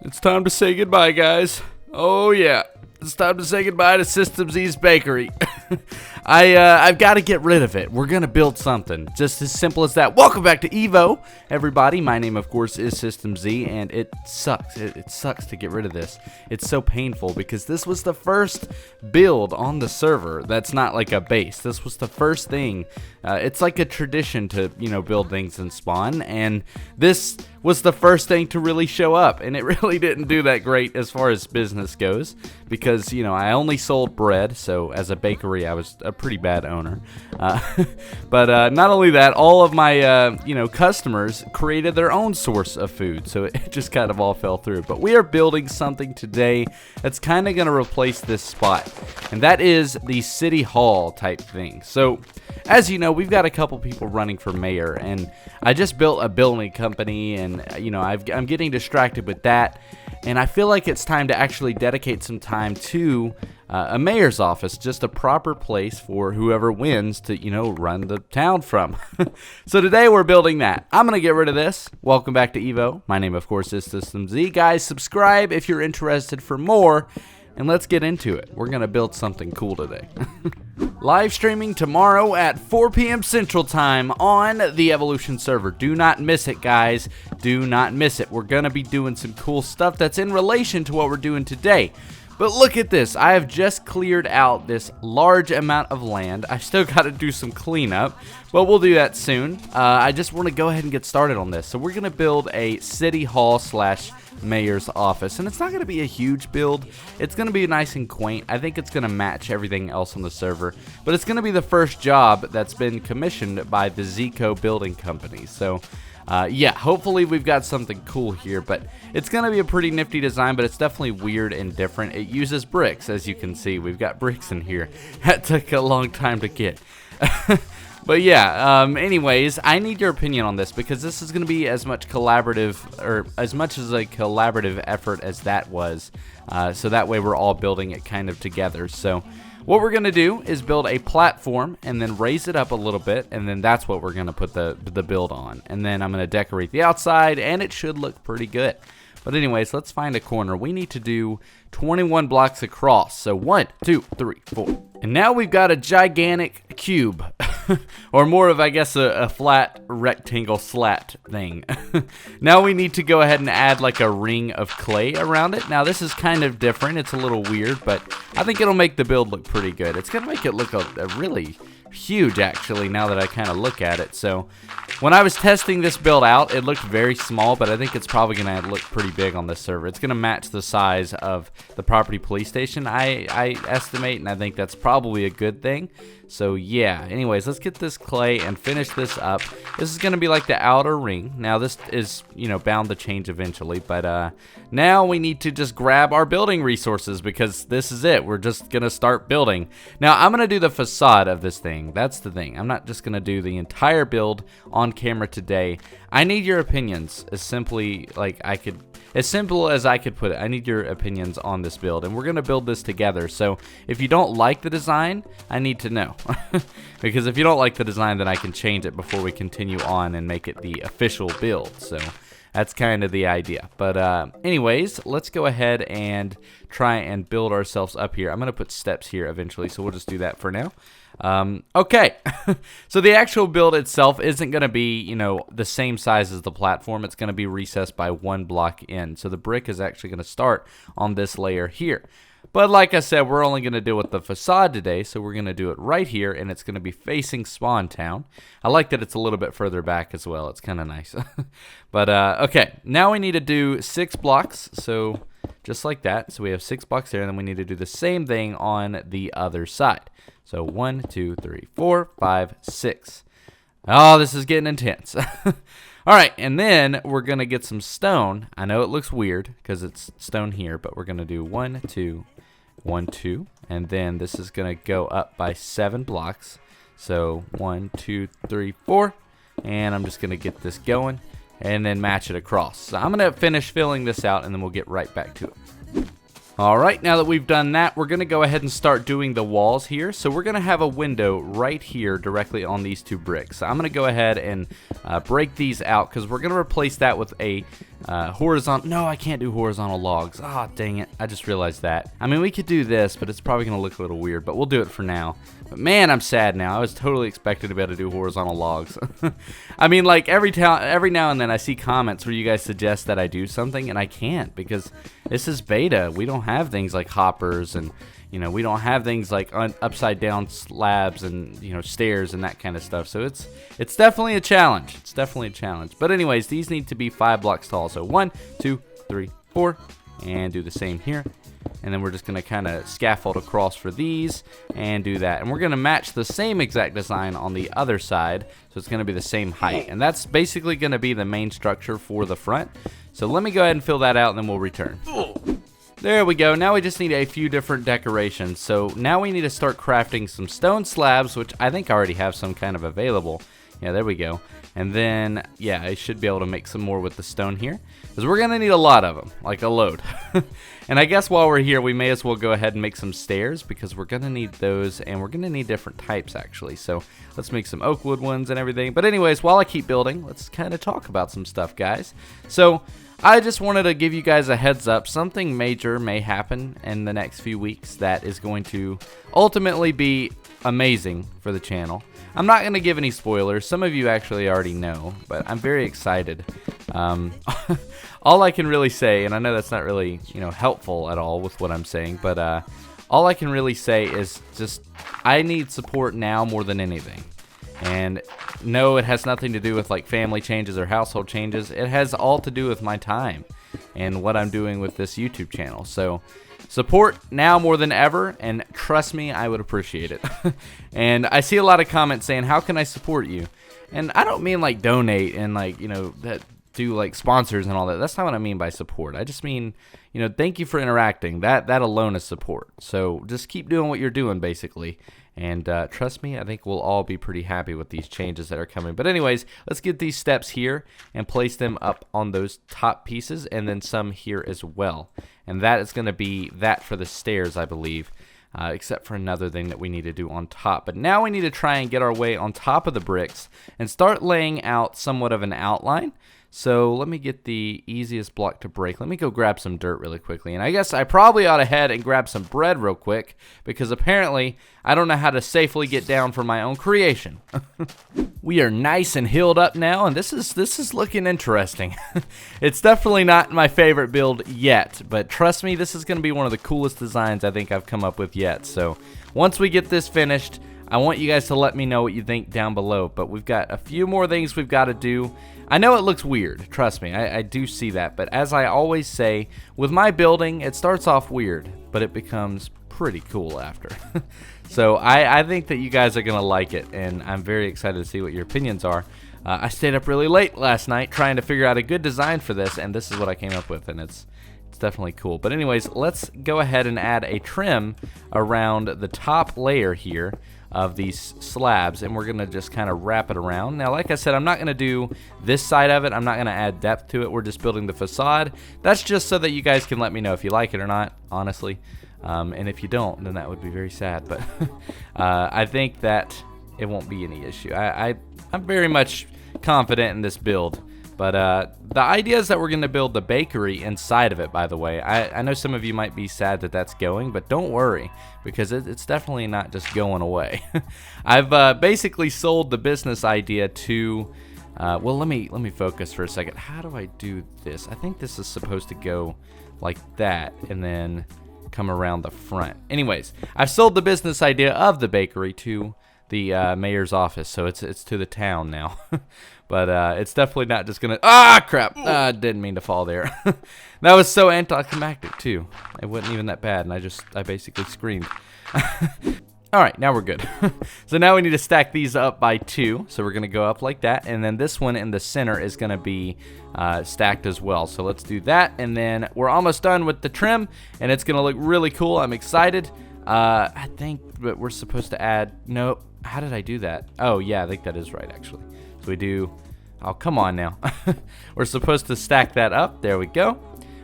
It's time to say goodbye, guys. Oh yeah, it's time to say goodbye to System Z's Bakery. I've got to get rid of it. We're gonna build something, just as simple as that. Welcome back to Evo, everybody. My name, of course, is System Z, and it sucks. It sucks to get rid of this. It's so painful because this was the first build on the server. That's not like a base. This was the first thing. It's like a tradition to build things in spawn, and this was the first thing to really show up, and it really didn't do that great as far as business goes because I only sold bread, so as a bakery I was a pretty bad owner. But not only that, all of my customers created their own source of food, so it just kind of all fell through. But we are building something today that's kind of going to replace this spot, and that is the city hall type thing. So as you know, we've got a couple people running for mayor, and I just built a building company, and I'm getting distracted with that, and I feel like it's time to actually dedicate some time to a mayor's office, just a proper place for whoever wins to run the town from. So today we're building that. I'm gonna get rid of this. Welcome back to Evo. My name, of course, is System Z. Guys, subscribe if you're interested for more, and let's get into it. We're gonna build something cool today. Live streaming tomorrow at 4 p.m. Central Time on the Evolution server. Do not miss it, guys. Do not miss it. We're going to be doing some cool stuff that's in relation to what we're doing today. But look at this. I have just cleared out this large amount of land. I still got to do some cleanup, but we'll do that soon. I just want to go ahead and get started on this. So we're going to build a city hall slash mayor's office, and it's not going to be a huge build. It's going to be nice and quaint. I think it's going to match everything else on the server, but it's going to be the first job that's been commissioned by the Zico building company. So yeah, hopefully we've got something cool here, but it's going to be a pretty nifty design, but it's definitely weird and different. It uses bricks, as you can see. We've got bricks in here. That took a long time to get. But yeah, anyways, I need your opinion on this because this is going to be as much collaborative, or as much as a collaborative effort as that was. So that way we're all building it kind of together. So what we're going to do is build a platform and then raise it up a little bit, and then that's what we're going to put the build on. And then I'm going to decorate the outside, and it should look pretty good. But anyways, let's find a corner. We need to do 21 blocks across. So 1, 2, 3, 4. And now we've got a gigantic cube. Or more of, I guess, a flat rectangle slat thing. Now we need to go ahead and add like a ring of clay around it. Now this is kind of different. It's a little weird, but I think it'll make the build look pretty good. It's going to make it look a really huge, actually, now that I kind of look at it. So when I was testing this build out, it looked very small, but I think it's probably going to look pretty big on this server. It's going to match the size of the property police station, I estimate, and I think that's probably a good thing. So yeah, anyways, let's get this clay and finish this up. This is going to be like the outer ring. Now this is, bound to change eventually, but now we need to just grab our building resources because this is it. We're just going to start building. Now I'm going to do the facade of this thing. That's the thing. I'm not just going to do the entire build on camera today. I need your opinions as simple as I could put it. I need your opinions on this build, and we're going to build this together. So if you don't like the design, I need to know. Because if you don't like the design, then I can change it before we continue on and make it the official build. So that's kind of the idea. But anyways, let's go ahead and try and build ourselves up here. I'm going to put steps here eventually, so we'll just do that for now. Okay, so the actual build itself isn't going to be, the same size as the platform. It's going to be recessed by 1 block in. So the brick is actually going to start on this layer here. But like I said, we're only going to deal with the facade today, so we're going to do it right here, and it's going to be facing Spawn Town. I like that it's a little bit further back as well. It's kind of nice. But, okay, now we need to do 6 blocks, so just like that. So we have 6 blocks there, and then we need to do the same thing on the other side. So 1, 2, 3, 4, 5, 6. Oh, this is getting intense. All right, and then we're going to get some stone. I know it looks weird because it's stone here, but we're going to do 1, 2, 1, 2. And then this is going to go up by 7 blocks. So 1, 2, 3, 4. And I'm just going to get this going and then match it across. So I'm going to finish filling this out, and then we'll get right back to it. Alright, now that we've done that, we're going to go ahead and start doing the walls here. So we're going to have a window right here directly on these 2 bricks. So I'm going to go ahead and break these out because we're going to replace that with a horizontal. No, I can't do horizontal logs. Ah, dang it. I just realized that. I mean, we could do this, but it's probably going to look a little weird, but we'll do it for now. But man, I'm sad now. I was totally expected to be able to do horizontal logs. I mean, like every now and then I see comments where you guys suggest that I do something, and I can't because this is beta. We don't have things like hoppers, and we don't have things like upside down slabs and stairs and that kind of stuff. So it's definitely a challenge. It's definitely a challenge. But anyways, these need to be 5 blocks tall. So 1, 2, 3, 4, and do the same here. And then we're just gonna kind of scaffold across for these and do that. And we're gonna match the same exact design on the other side, so it's gonna be the same height. And that's basically gonna be the main structure for the front. So let me go ahead and fill that out, and then we'll return. There we go. Now we just need a few different decorations. So now we need to start crafting some stone slabs, which I think I already have some kind of available. Yeah, there we go. And then, yeah, I should be able to make some more with the stone here, because we're going to need a lot of them, like a load. And I guess while we're here, we may as well go ahead and make some stairs, because we're going to need those, and we're going to need different types, actually. So let's make some oak wood ones and everything. But anyways, while I keep building, let's kind of talk about some stuff, guys. So I just wanted to give you guys a heads up. Something major may happen in the next few weeks that is going to ultimately be amazing for the channel. I'm not going to give any spoilers. Some of you actually already know, but I'm very excited. All I can really say, and I know that's not really helpful at all with what I'm saying, but all I can really say is just I need support now more than anything. And no, it has nothing to do with like family changes or household changes. It has all to do with my time and what I'm doing with this YouTube channel. So support now more than ever, and trust me, I would appreciate it. And I see a lot of comments saying, how can I support you? And I don't mean like donate and like, that do like sponsors and all that. That's not what I mean by support. I just mean, thank you for interacting. That alone is support. So just keep doing what you're doing, basically. And trust me, I think we'll all be pretty happy with these changes that are coming. But anyways, let's get these steps here and place them up on those top pieces, and then some here as well. And that is going to be that for the stairs, I believe, except for another thing that we need to do on top. But now we need to try and get our way on top of the bricks and start laying out somewhat of an outline. So let me get the easiest block to break. Let me go grab some dirt really quickly. And I guess I probably ought to head and grab some bread real quick, because apparently I don't know how to safely get down from my own creation. We are nice and healed up now, and this is looking interesting. It's definitely not my favorite build yet, but trust me, this is going to be one of the coolest designs I think I've come up with yet. So once we get this finished, I want you guys to let me know what you think down below. But we've got a few more things we've got to do. I know it looks weird, trust me, I do see that, but as I always say, with my building, it starts off weird, but it becomes pretty cool after. So I think that you guys are going to like it, and I'm very excited to see what your opinions are. I stayed up really late last night trying to figure out a good design for this, and this is what I came up with, and it's definitely cool. But anyways, let's go ahead and add a trim around the top layer here of these slabs, and we're gonna just kind of wrap it around. Now, like I said, I'm not gonna do this side of it. I'm not gonna add depth to it. We're just building the facade. That's just so that you guys can let me know if you like it or not, honestly. And if you don't, then that would be very sad. But I think that it won't be any issue. I'm very much confident in this build. But the idea is that we're going to build the bakery inside of it, by the way. I know some of you might be sad that that's going, but don't worry, because it's definitely not just going away. I've basically sold the business idea to, well, let me focus for a second. How do I do this? I think this is supposed to go like that and then come around the front. Anyways, I've sold the business idea of the bakery to the mayor's office, so it's to the town now. But it's definitely not just gonna. Ah, crap! I didn't mean to fall there. That was so anticlimactic too. It wasn't even that bad, and I basically screamed. All right, now we're good. So now we need to stack these up by 2. So we're gonna go up like that, and then this one in the center is gonna be stacked as well. So let's do that, and then we're almost done with the trim, and it's gonna look really cool. I'm excited. I think that we're supposed to add. Nope. How did I do that? Oh yeah, I think that is right actually. So we do, oh, come on now. We're supposed to stack that up. There we go.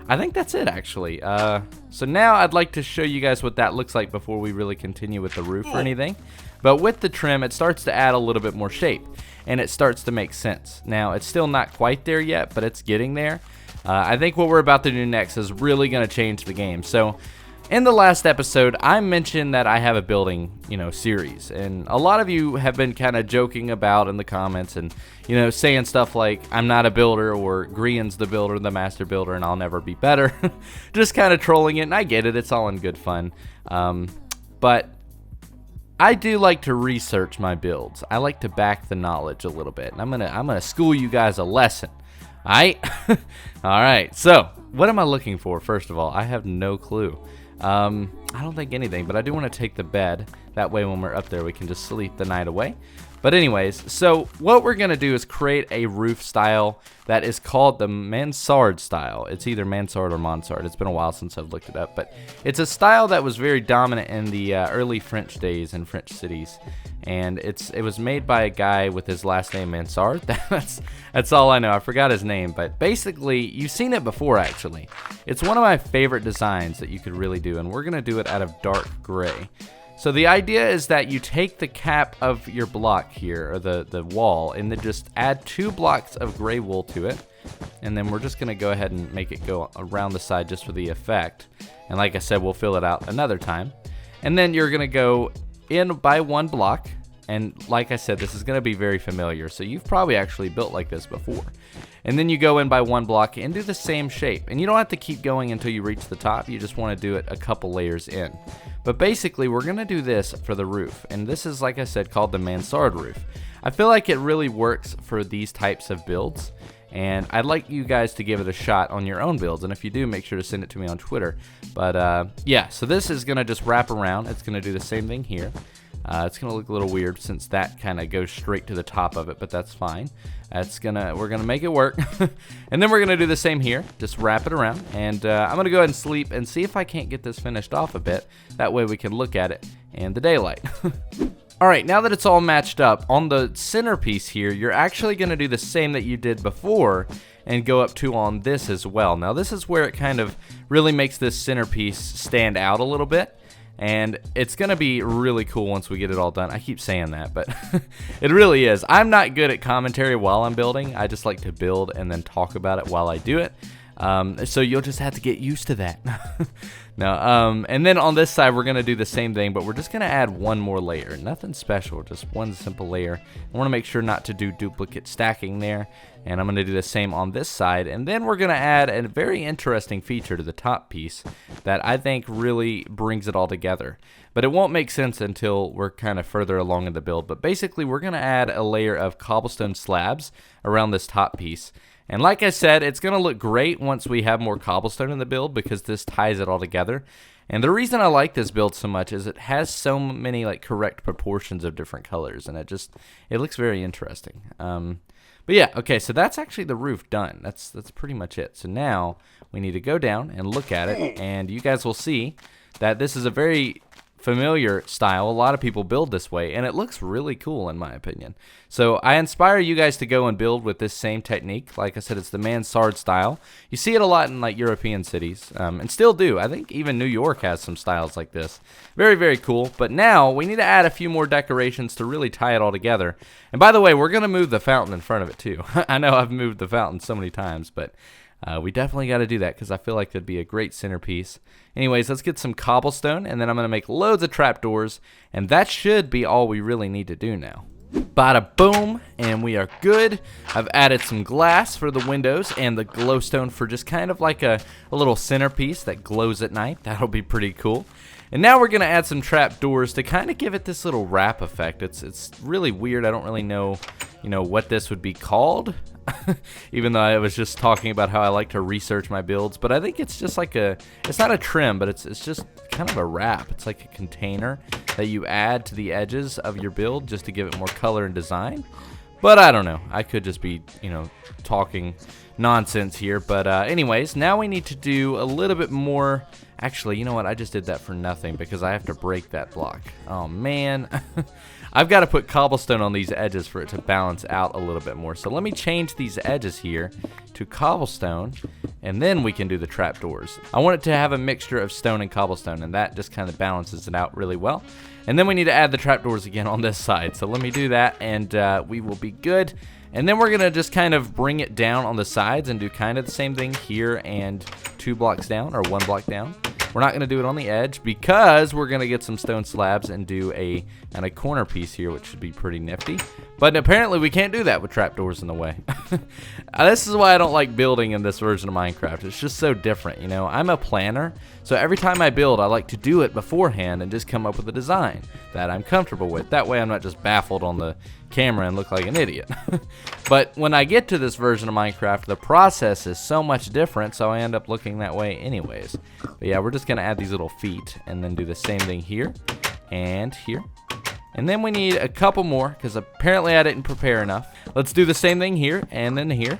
I think that's it, actually. So now I'd like to show you guys what that looks like before we really continue with the roof or anything. But with the trim, it starts to add a little bit more shape. and it starts to make sense. Now, it's still not quite there yet, but it's getting there. I think what we're about to do next is really going to change the game. So, in the last episode, I mentioned that I have a building, series, and a lot of you have been kind of joking about in the comments and, saying stuff like, I'm not a builder, or Grian's the builder, the master builder, and I'll never be better. Just kind of trolling it, and I get it. It's all in good fun. But I do like to research my builds. I like to back the knowledge a little bit, and I'm gonna school you guys a lesson. All right? All right. So, what am I looking for? First of all, I have no clue. I don't think anything, but I do want to take the bed. That way when we're up there, we can just sleep the night away. But anyways, so what we're going to do is create a roof style that is called the Mansard style. It's either Mansard or Mansard. It's been a while since I've looked it up, but it's a style that was very dominant in the early French days in French cities. And it was made by a guy with his last name Mansard. That's all I know. I forgot his name, but basically, you've seen it before, actually. It's one of my favorite designs that you could really do, and we're going to do it out of dark gray. So the idea is that you take the cap of your block here, or the wall, and then just add 2 blocks of gray wool to it. And then we're just going to go ahead and make it go around the side just for the effect. And like I said, we'll fill it out another time. And then you're going to go in by 1 block, and like I said, this is going to be very familiar, so you've probably actually built like this before. And then you go in by 1 block and do the same shape, and you don't have to keep going until you reach the top. You just want to do it a couple layers in. But basically, we're going to do this for the roof, and this is, like I said, called the Mansard Roof. I feel like it really works for these types of builds, and I'd like you guys to give it a shot on your own builds, and if you do, make sure to send it to me on Twitter. But yeah, so this is going to just wrap around. It's going to do the same thing here. It's going to look a little weird since that kind of goes straight to the top of it, but that's fine. We're going to make it work. And then we're going to do the same here. Just wrap it around. And I'm going to go ahead and sleep and see if I can't get this finished off a bit. That way we can look at it in the daylight. Alright, now that it's all matched up, on the centerpiece here, you're actually going to do the same that you did before and go up to on this as well. Now this is where it kind of really makes this centerpiece stand out a little bit. And it's going to be really cool once we get it all done. I keep saying that, but it really is. I'm not good at commentary while I'm building. I just like to build and then talk about it while I do it. So you'll just have to get used to that. And then on this side, we're going to do the same thing, but we're just going to add 1 more layer. Nothing special, just 1 simple layer. I want to make sure not to do duplicate stacking there. And I'm going to do the same on this side. And then we're going to add a very interesting feature to the top piece that I think really brings it all together. But it won't make sense until we're kind of further along in the build. But basically, we're going to add a layer of cobblestone slabs around this top piece. And like I said, it's going to look great once we have more cobblestone in the build because this ties it all together. And the reason I like this build so much is it has so many correct proportions of different colors, and it looks very interesting. But yeah, okay, so that's actually the roof done. That's pretty much it. So now we need to go down and look at it, and you guys will see that this is a very familiar style. A lot of people build this way, and it looks really cool in my opinion. So I inspire you guys to go and build with this same technique. Like I said, it's the Mansard style. You see it a lot in European cities, and still do. I think even New York has some styles like this. Very, very cool. But now we need to add a few more decorations to really tie it all together. And by the way, we're going to move the fountain in front of it too. I know I've moved the fountain so many times, but we definitely got to do that because I feel like that'd be a great centerpiece. Anyways, let's get some cobblestone, and then I'm going to make loads of trapdoors, and that should be all we really need to do now. Bada boom, and we are good. I've added some glass for the windows and the glowstone for just kind of like a little centerpiece that glows at night. That'll be pretty cool. And now we're going to add some trapdoors to kind of give it this little wrap effect. It's really weird. I don't really know, what this would be called. Even though I was just talking about how I like to research my builds, but I think it's just it's not a trim, but it's just kind of a wrap. It's like a container that you add to the edges of your build just to give it more color and design. But I don't know. I could just be, talking nonsense here. But anyways, now we need to do a little bit more. Actually, you know what? I just did that for nothing because I have to break that block. Oh, man. I've got to put cobblestone on these edges for it to balance out a little bit more. So let me change these edges here to cobblestone, and then we can do the trapdoors. I want it to have a mixture of stone and cobblestone, and that just kind of balances it out really well. And then we need to add the trapdoors again on this side. So let me do that, and we will be good. And then we're going to just kind of bring it down on the sides and do kind of the same thing here and 2 blocks down, or 1 block down. We're not going to do it on the edge because we're going to get some stone slabs and do a corner piece here, which should be pretty nifty. But apparently we can't do that with trapdoors in the way. This is why I don't like building in this version of Minecraft. It's just so different, you know. I'm a planner, so every time I build, I like to do it beforehand and just come up with a design that I'm comfortable with. That way I'm not just baffled on the camera and look like an idiot. But when I get to this version of Minecraft, the process is so much different, so I end up looking that way anyways. But yeah, we're just gonna add these little feet and then do the same thing here and here. And then we need a couple more because apparently I didn't prepare enough. Let's do the same thing here and then here.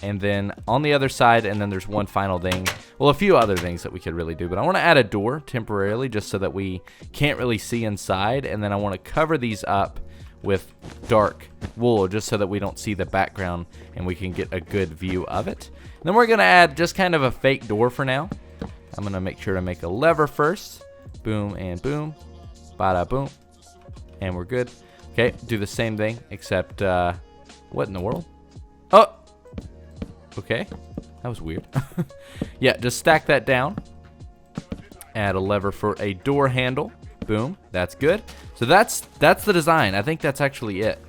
And then on the other side, and then there's one final thing. Well, a few other things that we could really do, but I want to add a door temporarily just so that we can't really see inside. And then I want to cover these up with dark wool just so that we don't see the background and we can get a good view of it. And then we're going to add just kind of a fake door for now. I'm going to make sure to make a lever first. Boom and boom. Bada boom. And we're good. Okay, do the same thing except, what in the world? Oh! Okay, that was weird. Yeah, just stack that down. Add a lever for a door handle. Boom, that's good. So that's the design. I think that's actually it.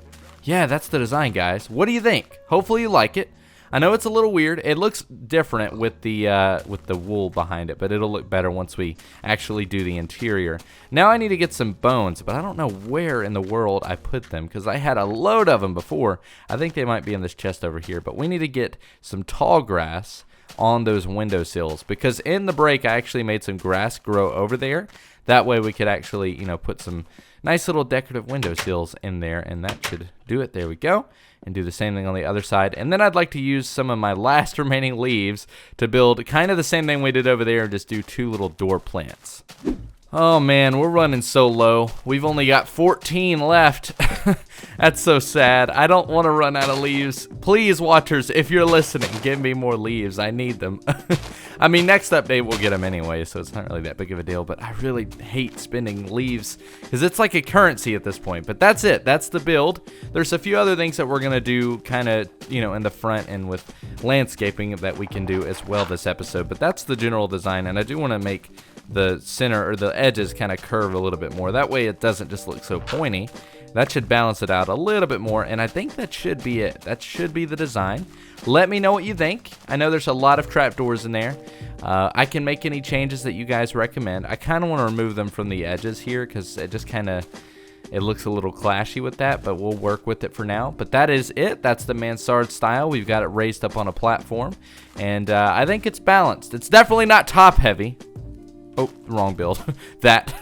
Yeah, that's the design, guys. What do you think? Hopefully you like it. I know it's a little weird. It looks different with the wool behind it, but it'll look better once we actually do the interior. Now I need to get some bones, but I don't know where in the world I put them because I had a load of them before. I think they might be in this chest over here, but we need to get some tall grass on those windowsills because in the break I actually made some grass grow over there. That way we could actually, you know, put some nice little decorative windowsills in there, and that should do it. There we go. And do the same thing on the other side. And then I'd like to use some of my last remaining leaves to build kind of the same thing we did over there and just do 2 little door plants. Oh man, we're running so low. We've only got 14 left. That's so sad. I don't want to run out of leaves. Please, watchers, if you're listening, give me more leaves. I need them. I mean, next update we'll get them anyway, so it's not really that big of a deal, but I really hate spending leaves because it's like a currency at this point. But that's it. That's the build. There's a few other things that we're going to do kind of, you know, in the front and with landscaping that we can do as well this episode, but that's the general design, and I do want to make the center or the edges kind of curve a little bit more. That way it doesn't just look so pointy. That should balance it out a little bit more, and I think that should be it. That should be the design. Let me know what you think. I know there's a lot of trapdoors in there. I can make any changes that you guys recommend. I kind of want to remove them from the edges here because it just kind of, it looks a little clashy with that, but we'll work with it for now. But that is it. That's the Mansard style. We've got it raised up on a platform, and I think it's balanced. It's definitely not top heavy. Oh, wrong build. That.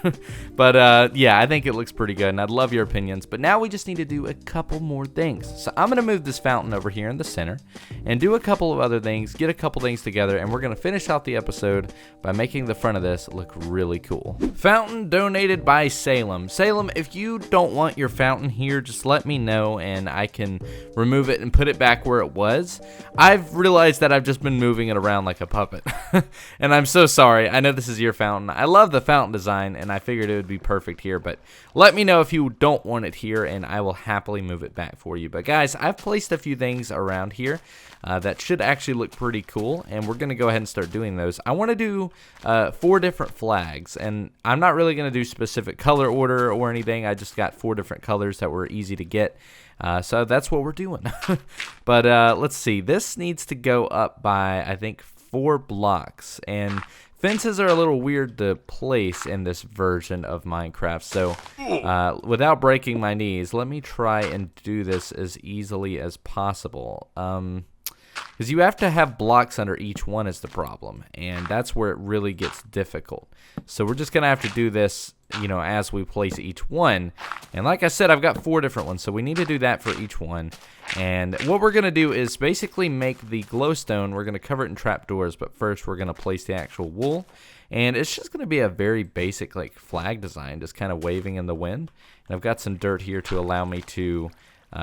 But, yeah, I think it looks pretty good, and I'd love your opinions. But now we just need to do a couple more things. So I'm going to move this fountain over here in the center and do a couple of other things, get a couple things together, and we're going to finish out the episode by making the front of this look really cool. Fountain donated by Salem. Salem, if you don't want your fountain here, just let me know, and I can remove it and put it back where it was. I've realized that I've just been moving it around like a puppet, and I'm so sorry. I know this is your fountain. I love the fountain design, and I figured it would be perfect here, but let me know if you don't want it here, and I will happily move it back for you. But guys, I've placed a few things around here that should actually look pretty cool, and we're going to go ahead and start doing those. I want to do 4 different flags, and I'm not really going to do specific color order or anything. I just got 4 different colors that were easy to get. So that's what we're doing. But let's see. This needs to go up by, I think, 4 blocks, and fences are a little weird to place in this version of Minecraft, so without breaking my knees, let me try and do this as easily as possible. Because you have to have blocks under each one is the problem, and that's where it really gets difficult. So we're just going to have to do this you know, as we place each one. And like I said, I've got 4 different ones, so we need to do that for each one. And what we're going to do is basically make the glowstone. We're going to cover it in trapdoors, but first we're going to place the actual wool. And it's just going to be a very basic like flag design, just kind of waving in the wind. And I've got some dirt here to allow me to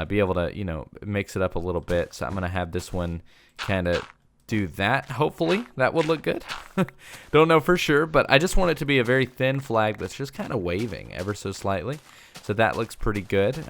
be able to, you know, mix it up a little bit. So I'm going to have this one kind of do that. Hopefully that would look good. Don't know for sure, but I just want it to be a very thin flag that's just kind of waving ever so slightly. So that looks pretty good.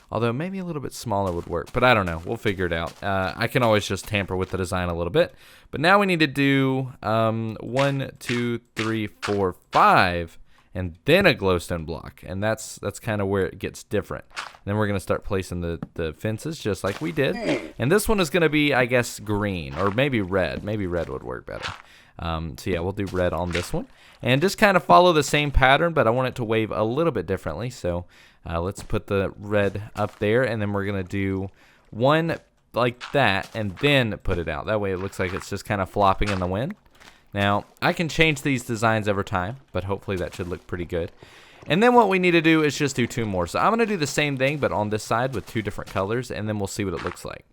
Although maybe a little bit smaller would work, but I don't know. We'll figure it out. I can always just tamper with the design a little bit. But now we need to do 1, 2, 3, 4, 5, and then a glowstone block. And that's kind of where it gets different. And then we're going to start placing the fences just like we did. And this one is going to be, I guess, green or maybe red. Maybe red would work better. So yeah, we'll do red on this one. And just kind of follow the same pattern, but I want it to wave a little bit differently. So let's put the red up there, and then we're going to do one like that and then put it out. That way it looks like it's just kind of flopping in the wind. Now, I can change these designs over time, but hopefully that should look pretty good. And then what we need to do is just do 2 more. So I'm going to do the same thing, but on this side with 2 different colors, and then we'll see what it looks like.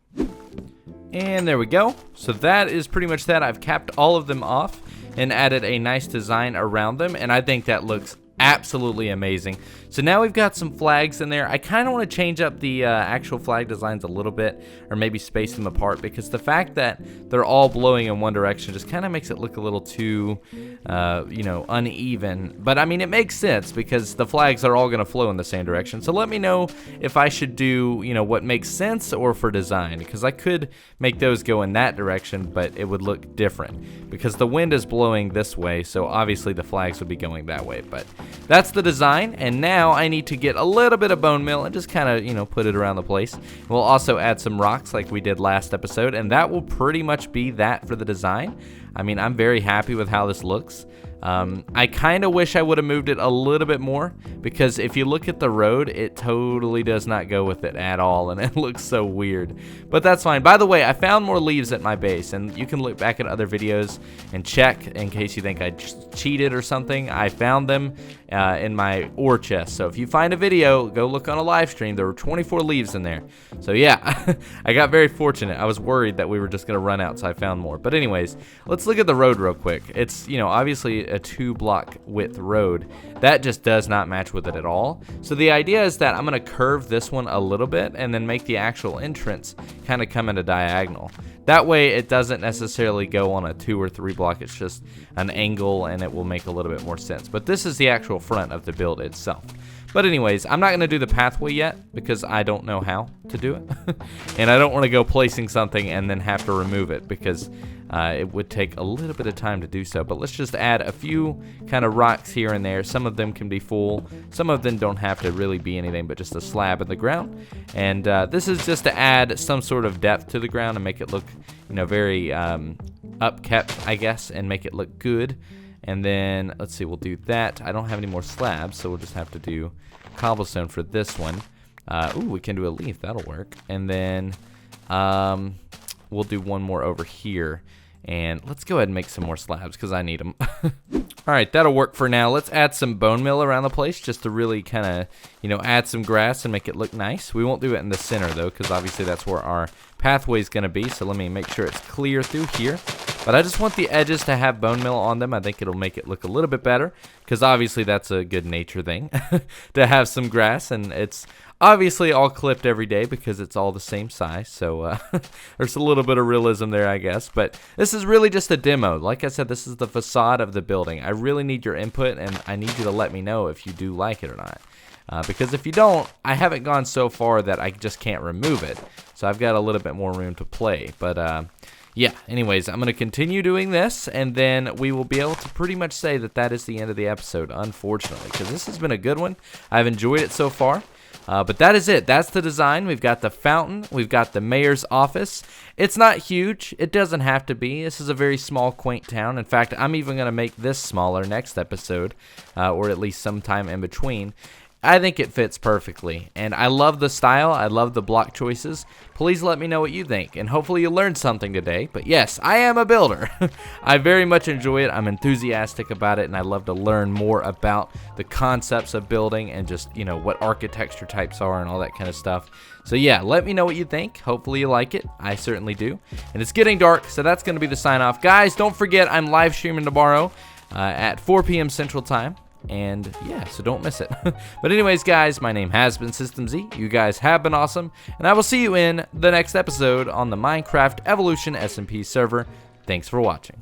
And there we go. So that is pretty much that. I've capped all of them off and added a nice design around them, and I think that looks absolutely amazing. So now we've got some flags in there. I kind of want to change up the actual flag designs a little bit, or maybe space them apart, because the fact that they're all blowing in one direction just kind of makes it look a little too, you know, uneven. But I mean, it makes sense because the flags are all going to flow in the same direction. So let me know if I should do, you know, what makes sense or for design, because I could make those go in that direction, but it would look different because the wind is blowing this way. So obviously the flags would be going that way, but that's the design. And now I need to get a little bit of bone meal and just kind of, you know, put it around the place. We'll also add some rocks like we did last episode, and that will pretty much be that for the design. I mean, I'm very happy with how this looks. I kind of wish I would have moved it a little bit more, because if you look at the road, it totally does not go with it at all, and it looks so weird. But that's fine. By the way, I found more leaves at my base, and you can look back at other videos and check in case you think I cheated or something. I found them in my ore chest. So if you find a video, go look on a live stream. There were 24 leaves in there. So yeah, I got very fortunate. I was worried that we were just going to run out, so I found more. But anyways, let's look at the road real quick. It's, you know, obviously a 2-block width road. That just does not match with it at all. So the idea is that I'm going to curve this one a little bit and then make the actual entrance kind of come in a diagonal. That way it doesn't necessarily go on a 2 or 3 block. It's just an angle, and it will make a little bit more sense. But this is the actual front of the build itself. But anyways, I'm not going to do the pathway yet because I don't know how to do it. And I don't want to go placing something and then have to remove it, because it would take a little bit of time to do so. But let's just add a few kind of rocks here and there. Some of them can be full. Some of them don't have to really be anything but just a slab in the ground. And this is just to add some sort of depth to the ground and make it look, you know, very upkept, I guess, and make it look good. And then, let's see, we'll do that. I don't have any more slabs, so we'll just have to do cobblestone for this one. Ooh, we can do a leaf. That'll work. And then we'll do one more over here. And let's go ahead and make some more slabs because I need them. All right, that'll work for now. Let's add some bone meal around the place just to really kind of, you know, add some grass and make it look nice. We won't do it in the center, though, because obviously that's where our pathway is going to be. So let me make sure it's clear through here. But I just want the edges to have bone meal on them. I think it'll make it look a little bit better, because obviously that's a good nature thing to have some grass. And it's obviously all clipped every day because it's all the same size. So there's a little bit of realism there, I guess. But this is really just a demo. Like I said, this is the facade of the building. I really need your input, and I need you to let me know if you do like it or not. Because if you don't, I haven't gone so far that I just can't remove it. So I've got a little bit more room to play. But yeah, anyways, I'm going to continue doing this, and then we will be able to pretty much say that that is the end of the episode, unfortunately, because this has been a good one. I've enjoyed it so far. But that is it. That's the design. We've got the fountain. We've got the mayor's office. It's not huge. It doesn't have to be. This is a very small, quaint town. In fact, I'm even going to make this smaller next episode, or at least sometime in between. I think it fits perfectly, and I love the style. I love the block choices. Please let me know what you think, and hopefully you learned something today. But yes, I am a builder. I very much enjoy it. I'm enthusiastic about it, and I love to learn more about the concepts of building and just, you know, what architecture types are and all that kind of stuff. So yeah, let me know what you think. Hopefully you like it. I certainly do. And it's getting dark, so that's going to be the sign off. Guys, don't forget I'm live streaming tomorrow at 4 p.m. Central Time. And yeah, so don't miss it. But anyways, guys, my name has been System Z. You guys have been awesome, and I will see you in the next episode on the Minecraft Evolution SMP server. Thanks for watching.